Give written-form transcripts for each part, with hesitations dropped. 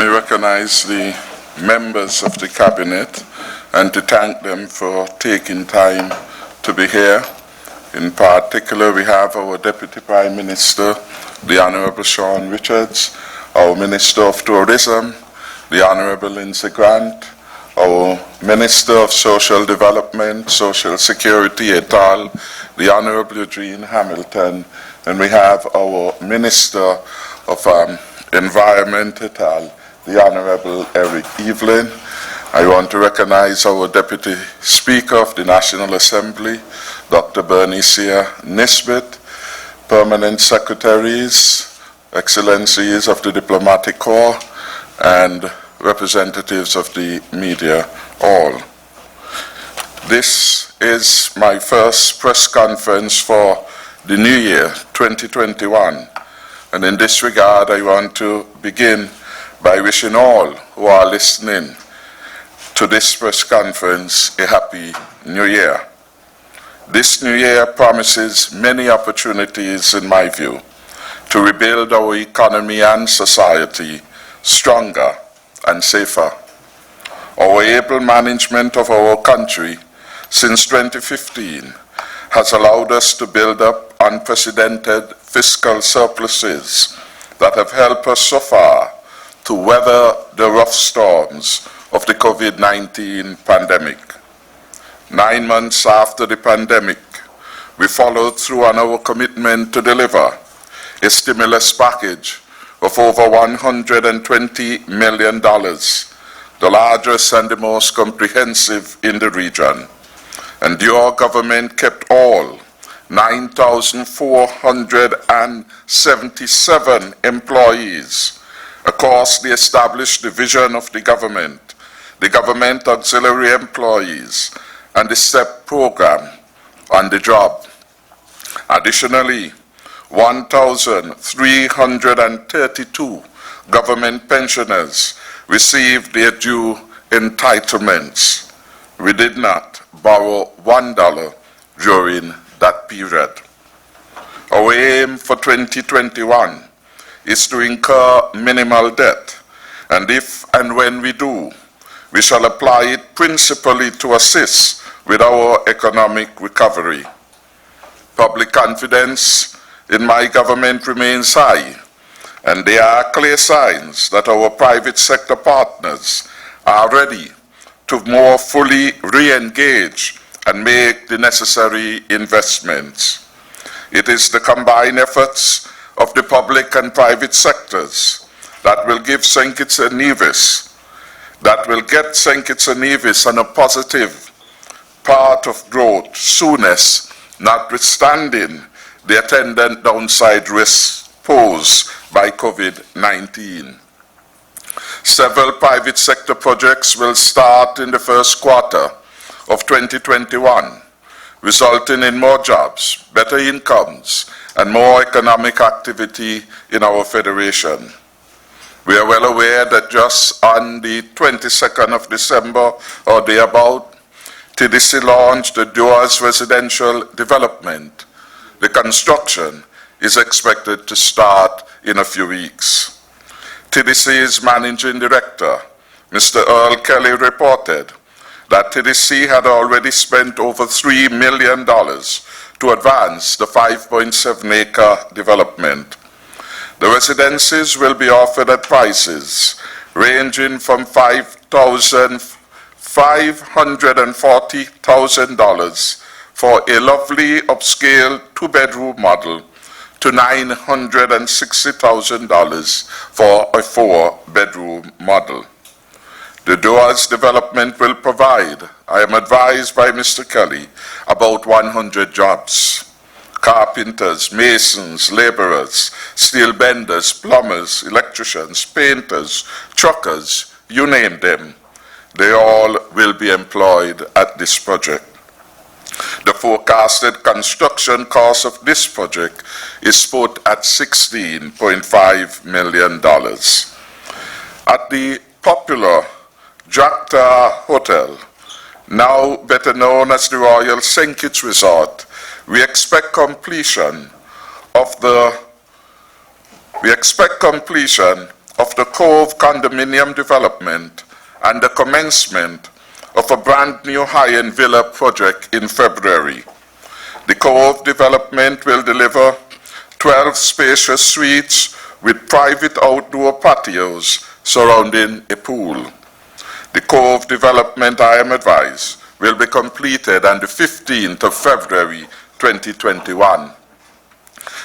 me recognize the members of the Cabinet and to thank them for taking time to be here. In particular, we have our Deputy Prime Minister, the Honourable Sean Richards, our Minister of Tourism, the Honourable Lindsay Grant, our Minister of Social Development, Social Security et al., the Honourable Eugene Hamilton, and we have our Minister of Environment et al., the Honourable Eric Evelyn. I want to recognize our Deputy Speaker of the National Assembly, Dr. Bernicia Nisbet, Permanent Secretaries, Excellencies of the Diplomatic Corps, and representatives of the media all. This is my first press conference for the new year, 2021, and in this regard I want to begin by wishing all who are listening to this press conference a happy new year. This new year promises many opportunities, in my view, to rebuild our economy and society stronger and safer. Our able management of our country since 2015 has allowed us to build up unprecedented fiscal surpluses that have helped us so far to weather the rough storms of the COVID-19 pandemic. 9 months after the pandemic, we followed through on our commitment to deliver a stimulus package of over $120 million, the largest and the most comprehensive in the region. And your government kept all 9,477 employees across the established division of the government auxiliary employees, and the STEP program on the job. Additionally, 1,332 government pensioners received their due entitlements. We did not borrow $1 during that period. Our aim for 2021 is to incur minimal debt, and if and when we do, we shall apply it principally to assist with our economic recovery. Public confidence in my government remains high, and there are clear signs that our private sector partners are ready to more fully re-engage and make the necessary investments. It is the combined efforts of the public and private sectors that will give St. Kitts and Nevis, that will get St. Kitts and Nevis on a positive path of growth soonest, notwithstanding the attendant downside risks posed by COVID-19. Several private sector projects will start in the first quarter of 2021, resulting in more jobs, better incomes, and more economic activity in our federation. We are well aware that just on the 22nd of December or thereabout, TDC launched the Doors Residential Development. The construction is expected to start in a few weeks. TDC's Managing Director, Mr. Earl Kelly, reported that TDC had already spent over $3 million to advance the 5.7-acre development. The residencies will be offered at prices ranging from $540,000 for a lovely upscale 2-bedroom model to $960,000 for a 4-bedroom model. The Doors development will provide, I am advised by Mr. Kelly, about 100 jobs. Carpenters, masons, laborers, steel benders, plumbers, electricians, painters, truckers, you name them. They all will be employed at this project. The forecasted construction cost of this project is put at $16.5 million. At the popular Jacta Hotel, now better known as the Royal St. Kitts Resort, we expect completion of the Cove condominium development and the commencement of a brand new high-end villa project in February. The Cove development will deliver 12 spacious suites with private outdoor patios surrounding a pool. The Cove development, I am advised, will be completed on the 15th of February 2021.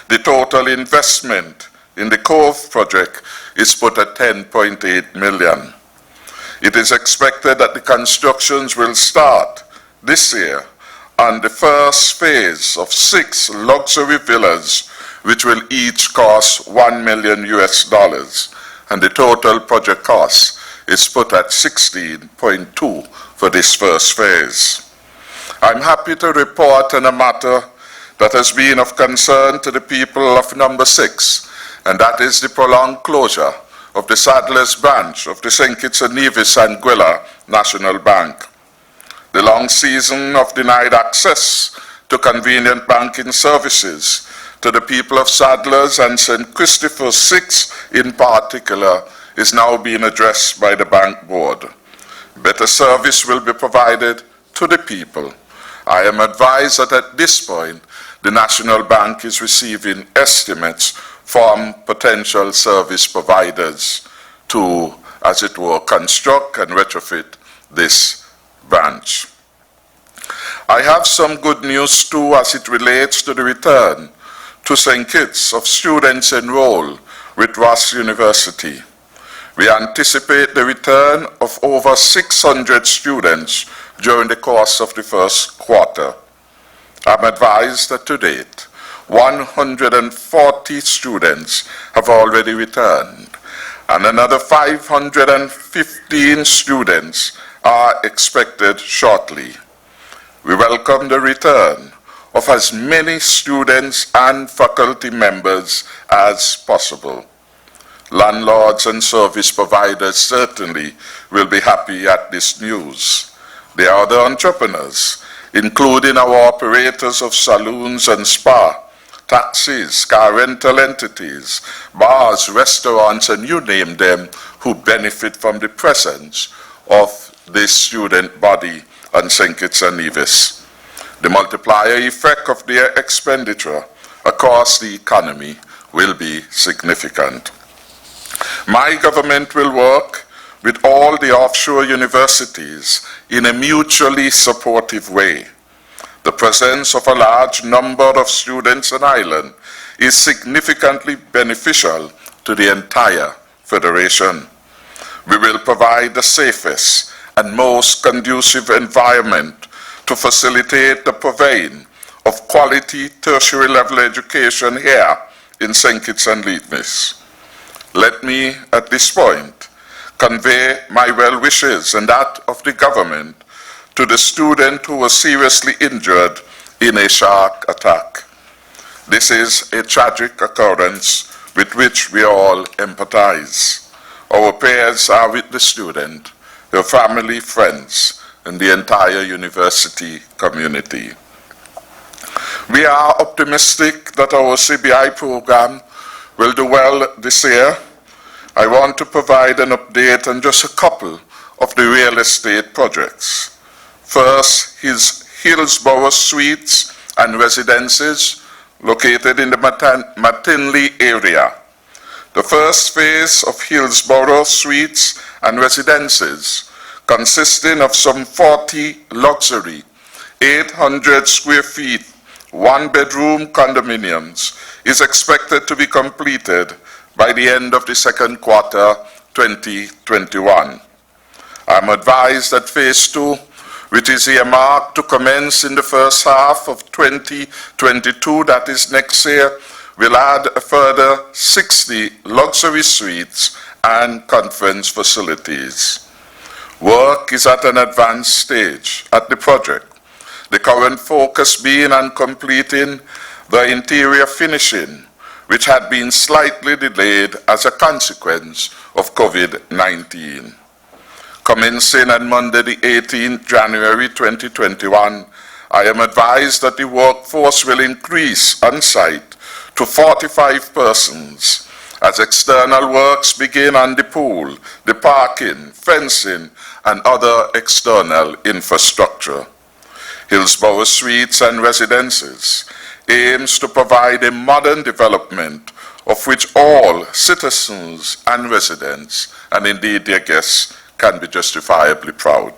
The total investment in the Cove project is put at $10.8 million. It is expected that the constructions will start this year on the first phase of 6 luxury villas, which will each cost $1 million US, and the total project cost is put at $16.2 for this first phase. I'm happy to report on a matter that has been of concern to the people of Number 6, and that is the prolonged closure of the Sadler's branch of the St. Kitts and Nevis Anguilla National Bank. The long season of denied access to convenient banking services to the people of Sadler's and St. Christopher's 6 in particular is now being addressed by the bank board. Better service will be provided to the people. I am advised that at this point, the National Bank is receiving estimates from potential service providers to, as it were, construct and retrofit this branch. I have some good news too as it relates to the return to St. Kitts of students enrolled with Ross University. We anticipate the return of over 600 students during the course of the first quarter. I'm advised that to date, 140 students have already returned, and another 515 students are expected shortly. We welcome the return of as many students and faculty members as possible. Landlords and service providers certainly will be happy at this news. They are the entrepreneurs, including our operators of saloons and spa, taxis, car rental entities, bars, restaurants, and you name them, who benefit from the presence of this student body on St. Kitts and Nevis. The multiplier effect of their expenditure across the economy will be significant. My government will work with all the offshore universities in a mutually supportive way. The presence of a large number of students on island is significantly beneficial to the entire Federation. We will provide the safest and most conducive environment to facilitate the purveying of quality tertiary level education here in St. Kitts and Nevis. Let me, at this point, convey my well wishes and that of the government to the student who was seriously injured in a shark attack. This is a tragic occurrence with which we all empathize. Our prayers are with the student, their family, friends, and the entire university community. We are optimistic that our CBI program will do well this year. I want to provide an update on just a couple of the real estate projects. First, Hillsborough Suites and Residences, located in the McKinley area. The first phase of Hillsborough Suites and Residences, consisting of some 40 luxury, 800 square feet, one-bedroom condominiums, is expected to be completed by the end of the second quarter 2021. I'm advised that phase 2, which is earmarked to commence in the first half of 2022, that is next year, will add a further 60 luxury suites and conference facilities. Work is at an advanced stage at the project, the current focus being on completing the interior finishing, which had been slightly delayed as a consequence of COVID-19. Commencing on Monday, the 18th January 2021, I am advised that the workforce will increase on site to 45 persons as external works begin on the pool, the parking, fencing, and other external infrastructure. Hillsborough Suites and Residences aims to provide a modern development of which all citizens and residents, and indeed their guests, can be justifiably proud.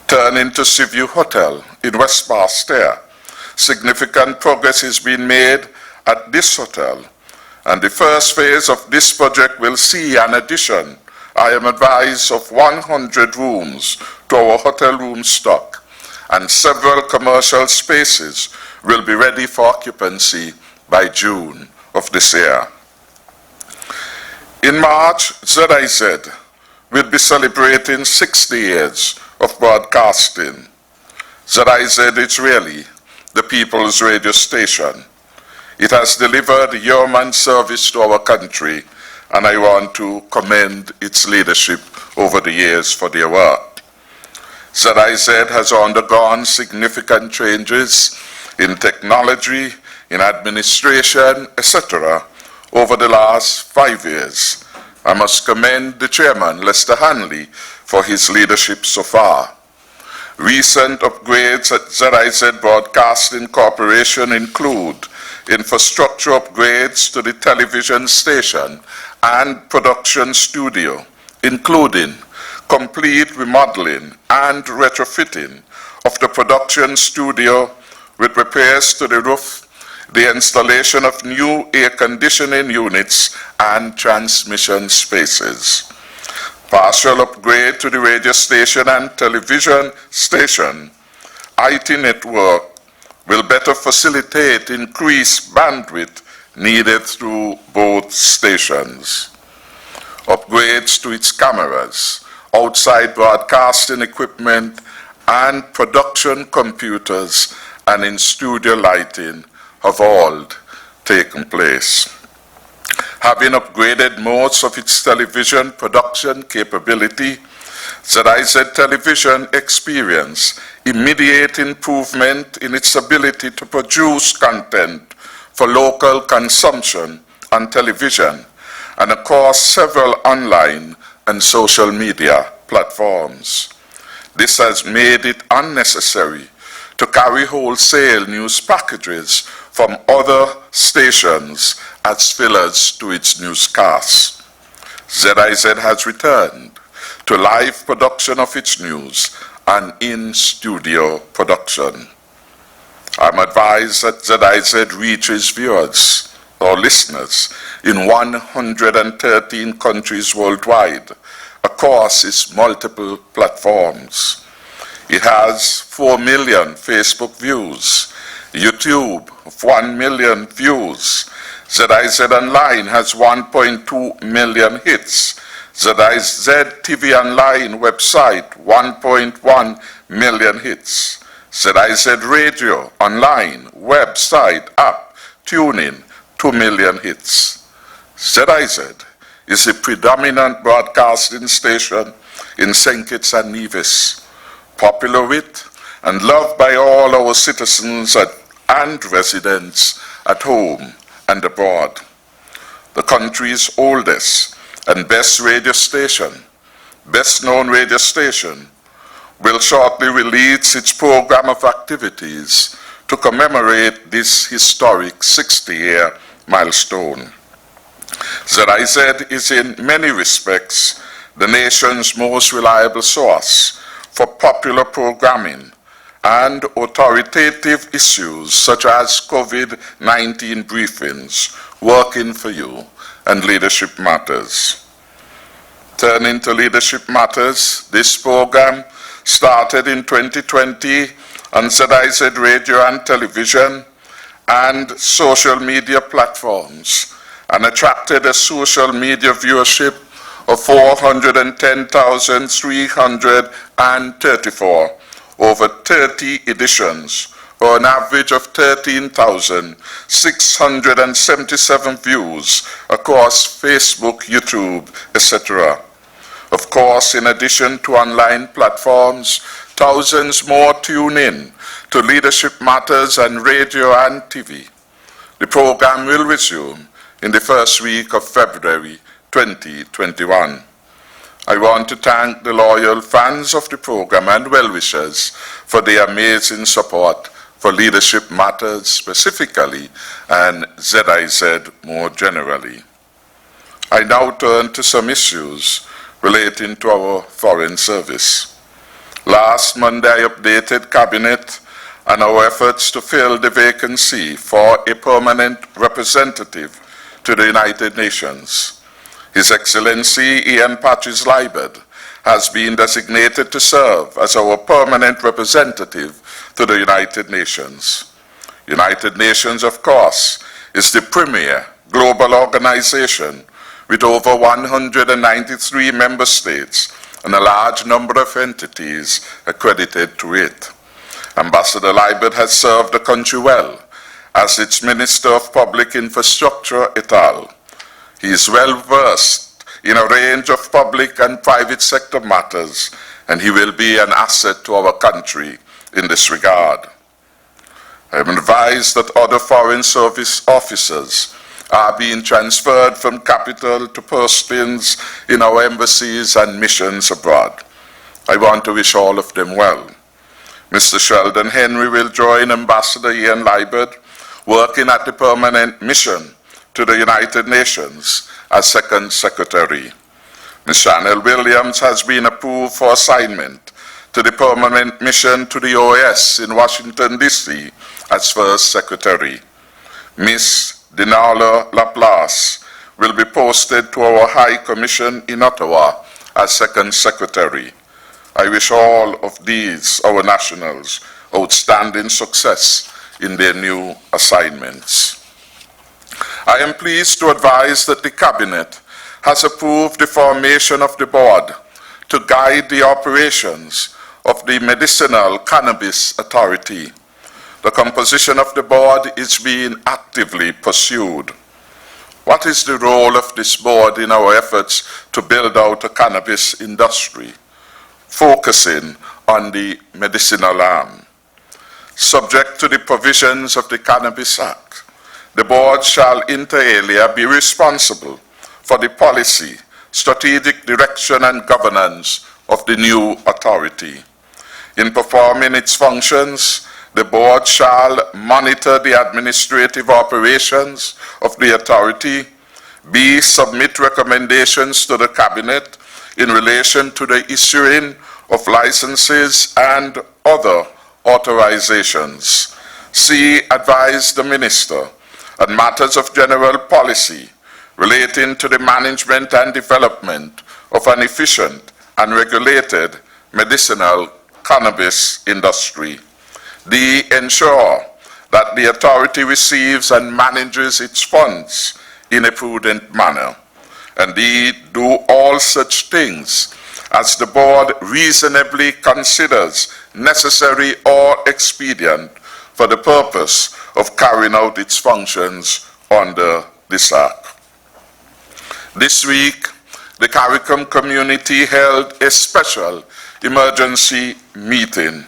Turning to Seaview Hotel in West Barstow, significant progress is being made at this hotel, and the first phase of this project will see an addition, I am advised, of 100 rooms to our hotel room stock, and several commercial spaces will be ready for occupancy by June of this year. In March, ZIZ will be celebrating 60 years of broadcasting. ZIZ is really the people's radio station. It has delivered yeoman service to our country, and I want to commend its leadership over the years for their work. ZIZ has undergone significant changes in technology, in administration, etc. over the last 5 years. I must commend the chairman, Lester Hanley, for his leadership so far. Recent upgrades at ZIZ Broadcasting Corporation include infrastructure upgrades to the television station and production studio, including complete remodeling and retrofitting of the production studio with repairs to the roof, the installation of new air conditioning units and transmission spaces. Partial upgrade to the radio station and television station. IT network will better facilitate increased bandwidth needed through both stations. Upgrades to its cameras, outside broadcasting equipment, and production computers and in-studio lighting have all taken place. Having upgraded most of its television production capability, ZIZ Television experienced immediate improvement in its ability to produce content for local consumption on television and across several online and social media platforms. This has made it unnecessary to carry wholesale news packages from other stations as fillers to its newscasts. ZIZ has returned to live production of its news and in-studio production. I'm advised that ZIZ reaches viewers or listeners in 113 countries worldwide across its multiple platforms. It has 4 million Facebook views, YouTube of 1 million views. ZIZ Online has 1.2 million hits. ZIZ TV Online website 1.1 million hits. ZIZ Radio Online website app tuning 2 million hits. ZIZ is a predominant broadcasting station in St. Kitts and Nevis, popular with and loved by all our citizens and residents at home and abroad. The country's oldest and best radio station, best known radio station, will shortly release its program of activities to commemorate this historic 60-year milestone. ZIZ is in many respects the nation's most reliable source for popular programming and authoritative issues such as COVID-19 briefings, Working for You, and Leadership Matters. Turning to Leadership Matters, this program started in 2020 on ZIZ Radio and television and social media platforms and attracted a social media viewership of 410,334 over 30 editions, or an average of 13,677 views across Facebook, YouTube, etc. Of course, in addition to online platforms, thousands more tune in to Leadership Matters on radio and TV. The program will resume in the first week of February 2021. I want to thank the loyal fans of the program and well-wishers for their amazing support for Leadership Matters specifically and ZIZ more generally. I now turn to some issues relating to our Foreign Service. Last Monday, I updated Cabinet on our efforts to fill the vacancy for a permanent representative to the United Nations. His Excellency Ian Patrice-Libert has been designated to serve as our permanent representative to the United Nations. United Nations, of course, is the premier global organization with over 193 member states and a large number of entities accredited to it. Ambassador Libert has served the country well as its Minister of Public Infrastructure et al. He is well versed in a range of public and private sector matters, and he will be an asset to our country in this regard. I am advised that other Foreign Service officers are being transferred from capital to postings in our embassies and missions abroad. I want to wish all of them well. Mr. Sheldon Henry will join Ambassador Ian Libert working at the permanent mission to the United Nations as Second Secretary. Ms. Chanel Williams has been approved for assignment to the permanent mission to the OAS in Washington, D.C. as First Secretary. Ms. Dinala Laplace will be posted to our High Commission in Ottawa as Second Secretary. I wish all of these, our nationals, outstanding success in their new assignments. I am pleased to advise that the Cabinet has approved the formation of the board to guide the operations of the Medicinal Cannabis Authority. The composition of the board is being actively pursued. What is the role of this board in our efforts to build out a cannabis industry, focusing on the medicinal arm? Subject to the provisions of the Cannabis Act, the board shall inter alia be responsible for the policy, strategic direction and governance of the new authority. In performing its functions, the board shall monitor the administrative operations of the authority, b. submit recommendations to the Cabinet in relation to the issuing of licenses and other authorizations, c. advise the Minister on matters of general policy relating to the management and development of an efficient and regulated medicinal cannabis industry. D. ensure that the authority receives and manages its funds in a prudent manner. And D. do all such things as the board reasonably considers necessary or expedient for the purpose of carrying out its functions under this Act. This week, the CARICOM community held a special emergency meeting,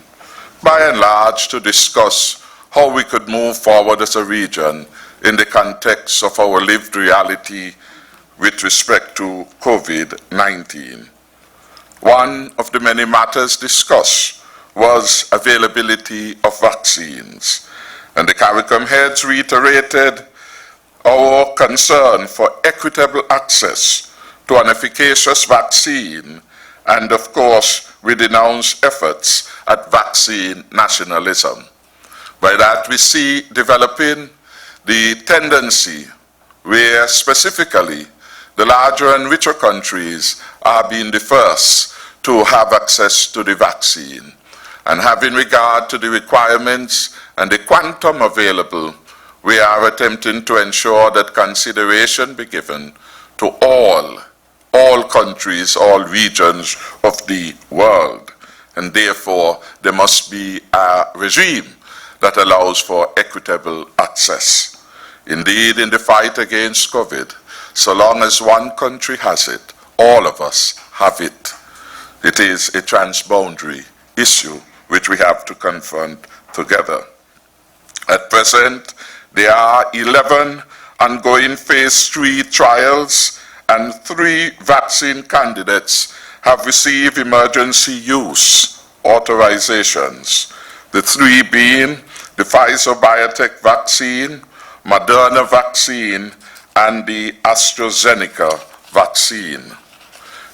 by and large to discuss how we could move forward as a region in the context of our lived reality with respect to COVID-19. One of the many matters discussed was availability of vaccines, and the CARICOM heads reiterated our concern for equitable access to an efficacious vaccine, and of course, we denounce efforts at vaccine nationalism. By that, we see developing the tendency where specifically the larger and richer countries are being the first to have access to the vaccine. And having regard to the requirements and the quantum available, we are attempting to ensure that consideration be given to all countries, all regions of the world. And therefore, there must be a regime that allows for equitable access. Indeed, in the fight against COVID, so long as one country has it, all of us have it. It is a transboundary issue which we have to confront together. At present, there are 11 ongoing phase 3 trials, and 3 vaccine candidates have received emergency use authorizations. The 3 being the Pfizer-BioNTech vaccine, Moderna vaccine, and the AstraZeneca vaccine.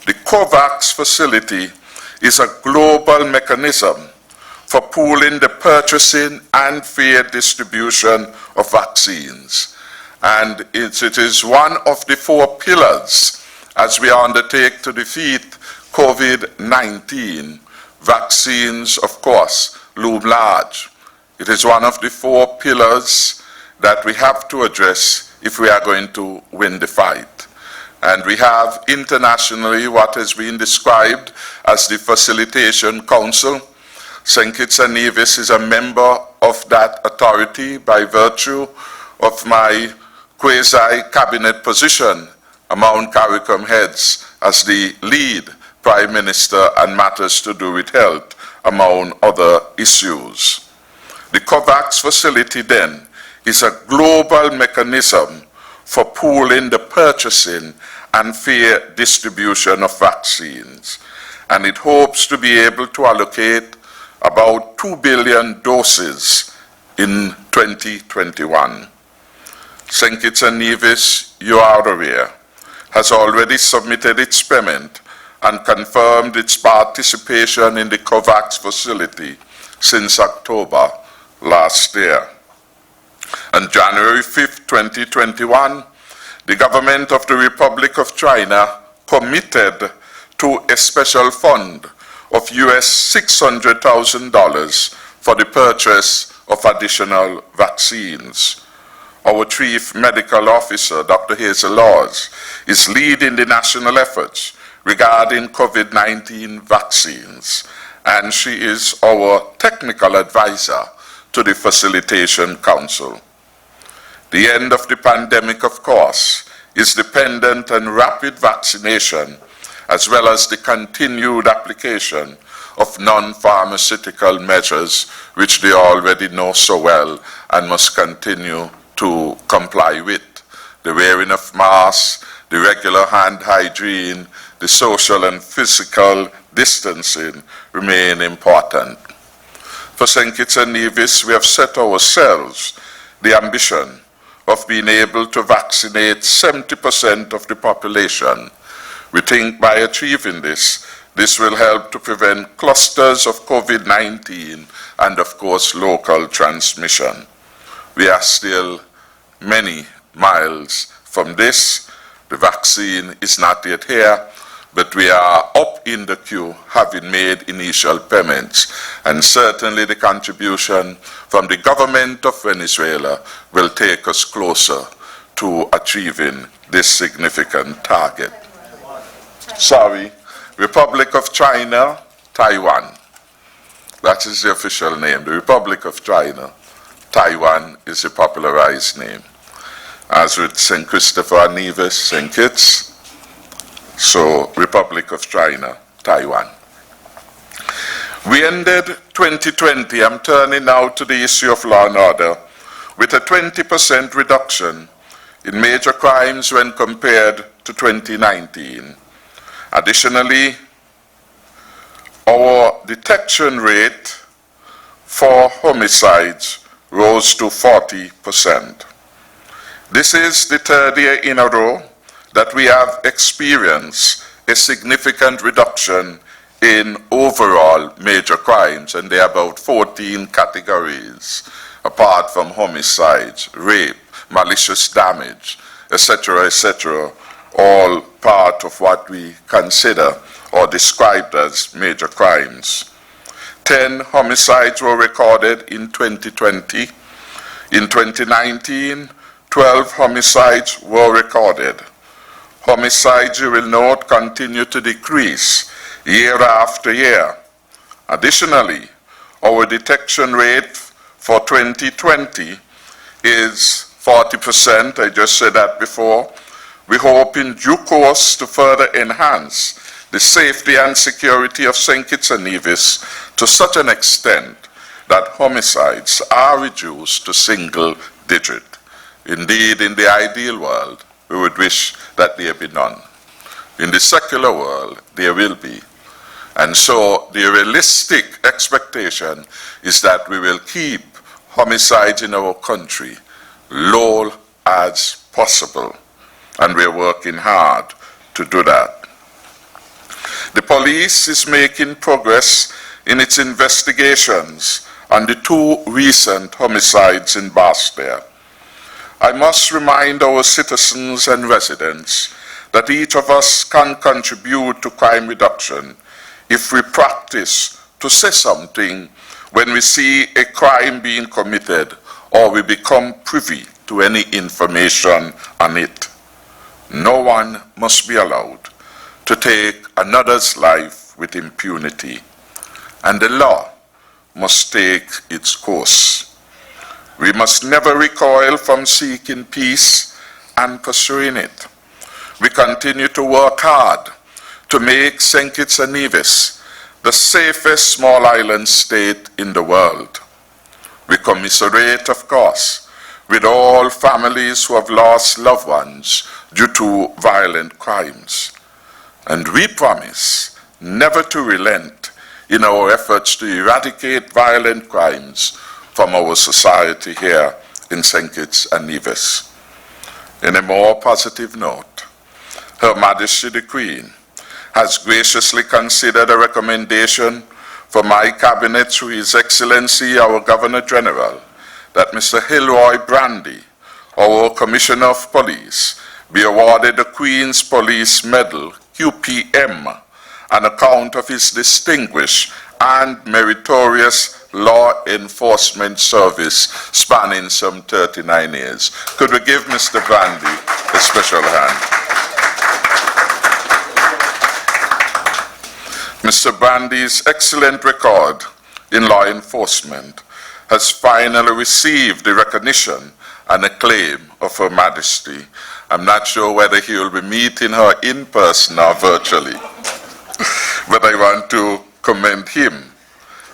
The COVAX facility is a global mechanism for pooling the purchasing and fair distribution of vaccines. And it is one of the 4 pillars as we undertake to defeat COVID-19. Vaccines, of course, loom large. It is one of the 4 pillars that we have to address if we are going to win the fight. And we have internationally what has been described as the Facilitation Council. St. Kitts and Nevis is a member of that authority by virtue of my quasi-cabinet position among CARICOM heads as the lead Prime Minister and matters to do with health, among other issues. The COVAX facility then is a global mechanism for pooling the purchasing and fair distribution of vaccines, and it hopes to be able to allocate about 2 billion doses in 2021. St. Kitts and Nevis, you are aware, has already submitted its payment and confirmed its participation in the COVAX facility since October last year. On January 5, 2021, the government of the Republic of China committed to a special fund of US $600,000 for the purchase of additional vaccines. Our Chief Medical Officer, Dr. Hazel Laws, is leading the national efforts regarding COVID-19 vaccines, and she is our technical advisor to the Facilitation Council. The end of the pandemic, of course, is dependent on rapid vaccination as well as the continued application of non-pharmaceutical measures which they already know so well and must continue to comply with. The wearing of masks, the regular hand hygiene, the social and physical distancing remain important. For St. Kitts and Nevis, we have set ourselves the ambition of being able to vaccinate 70% of the population. We think by achieving this will help to prevent clusters of COVID-19 and, of course, local transmission. We are still many miles from this. The vaccine is not yet here, but we are up in the queue, having made initial payments, and certainly the contribution from the government of Venezuela will take us closer to achieving this significant target. Sorry, Republic of China, Taiwan. That is the official name. The Republic of China, Taiwan is the popularized name. As with St. Christopher and Nevis, St. Kitts, so Republic of China, Taiwan. We ended 2020, I'm turning now to the issue of law and order, with a 20% reduction in major crimes when compared to 2019. Additionally, our detection rate for homicides rose to 40%. This is the 3rd year in a row that we have experienced a significant reduction in overall major crimes, and there are about 14 categories, apart from homicides, rape, malicious damage, etc., all part of what we consider or described as major crimes. 10 homicides were recorded in 2020. In 2019, 12 homicides were recorded. Homicides, you will note, continue to decrease year after year. Additionally, our detection rate for 2020 is 40%. I just said that before. We hope in due course to further enhance the safety and security of St. Kitts and Nevis to such an extent that homicides are reduced to single digit. Indeed, in the ideal world, we would wish that there be none. In the secular world, there will be. And so the realistic expectation is that we will keep homicides in our country low as possible. And we're working hard to do that. The police is making progress in its investigations on the 2 recent homicides in Barstow. I must remind our citizens and residents that each of us can contribute to crime reduction if we practice to say something when we see a crime being committed or we become privy to any information on it. No one must be allowed to take another's life with impunity, and the law must take its course. We must never recoil from seeking peace and pursuing it. We continue to work hard to make St. Kitts and Nevis the safest small island state in the world. We commiserate, of course, with all families who have lost loved ones due to violent crimes. And we promise never to relent in our efforts to eradicate violent crimes from our society here in St. Kitts and Nevis. In a more positive note, Her Majesty the Queen has graciously considered a recommendation for my cabinet through His Excellency our Governor General that Mr. Hilroy Brandy, our Commissioner of Police, be awarded the Queen's Police Medal, QPM, on account of his distinguished and meritorious law enforcement service spanning some 39 years. Could we give Mr. Brandy a special hand? Mr. Brandy's excellent record in law enforcement has finally received the recognition and acclaim of Her Majesty. I'm not sure whether he will be meeting her in person or virtually, but I want to commend him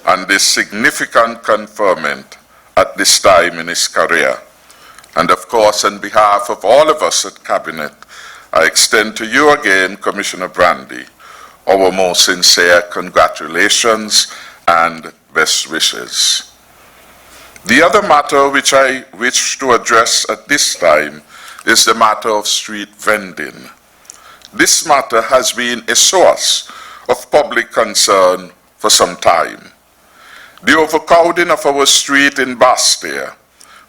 on this significant conferment at this time in his career. And of course, on behalf of all of us at Cabinet, I extend to you again, Commissioner Brandy, our most sincere congratulations and best wishes. The other matter which I wish to address at this time is the matter of street vending. This matter has been a source of public concern for some time. The overcrowding of our street in Barstow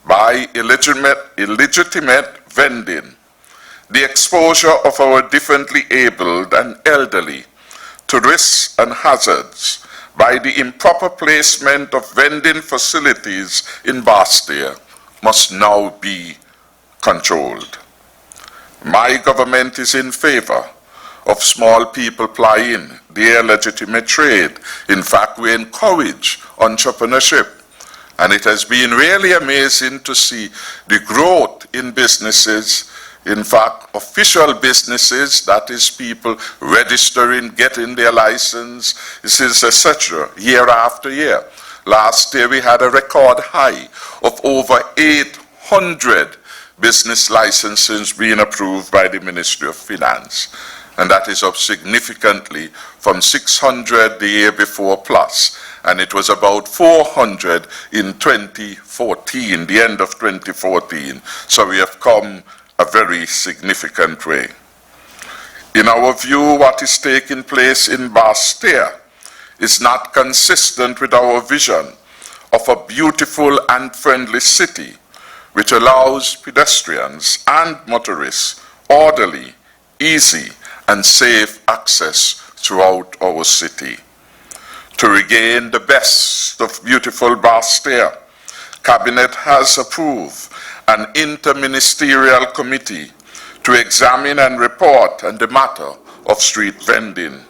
by illegitimate vending, the exposure of our differently abled and elderly to risks and hazards by the improper placement of vending facilities in Barstow must now be controlled. My government is in favor of small people plying their legitimate trade. In fact, we encourage entrepreneurship. And it has been really amazing to see the growth in businesses, in fact, official businesses, that is people registering, getting their license, etc., year after year. Last year we had a record high of over 800 business licenses being approved by the Ministry of Finance. And that is up significantly from 600 the year before plus. And it was about 400 in 2014, the end of 2014. So we have come a very significant way. In our view, what is taking place in Barstow is not consistent with our vision of a beautiful and friendly city which allows pedestrians and motorists orderly, easy, and safe access throughout our city. To regain the best of beautiful Barstow, Cabinet has approved an Inter-Ministerial committee to examine and report on the matter of street vending.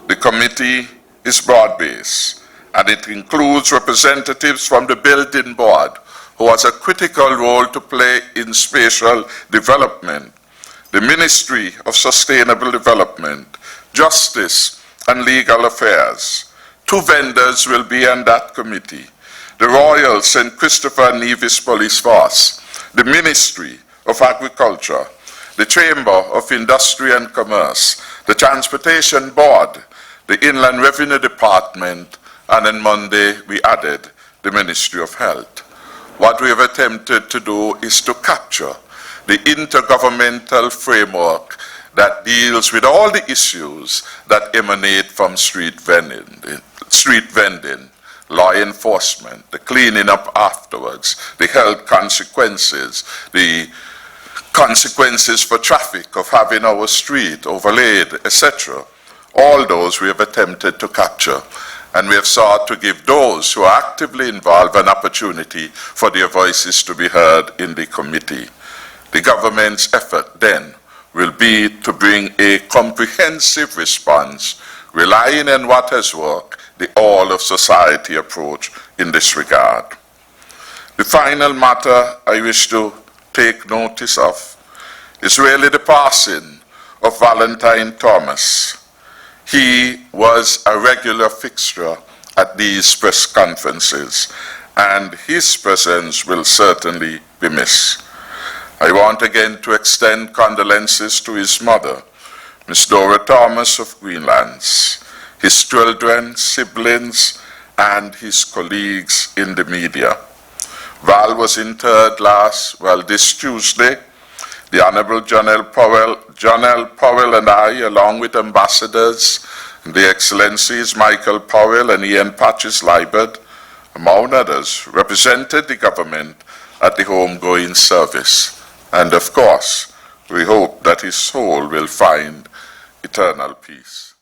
The committee is broad-based, and it includes representatives from the Building Board, who has a critical role to play in spatial development, the Ministry of Sustainable Development, Justice, and Legal Affairs. 2 vendors will be on that committee: the Royal St. Christopher Nevis Police Force, the Ministry of Agriculture, the Chamber of Industry and Commerce, the Transportation Board, the Inland Revenue Department, and on Monday we added the Ministry of Health. What we have attempted to do is to capture the intergovernmental framework that deals with all the issues that emanate from street vending, law enforcement, the cleaning up afterwards, the health consequences, the consequences for traffic of having our street overlaid, etc. All those we have attempted to capture, and we have sought to give those who are actively involved an opportunity for their voices to be heard in the committee. The government's effort then will be to bring a comprehensive response, relying on what has worked, the all-of-society approach in this regard. The final matter I wish to take notice of is really the passing of Valentine Thomas. He was a regular fixture at these press conferences, and his presence will certainly be missed. I want again to extend condolences to his mother, Miss Dora Thomas of Greenlands, his children, siblings, and his colleagues in the media. Val was interred this Tuesday. The Honorable John L. Powell and I, along with ambassadors, the Excellencies Michael Powell and Ian Patches-Libert, among others, represented the government at the homegoing service. And of course, we hope that his soul will find eternal peace.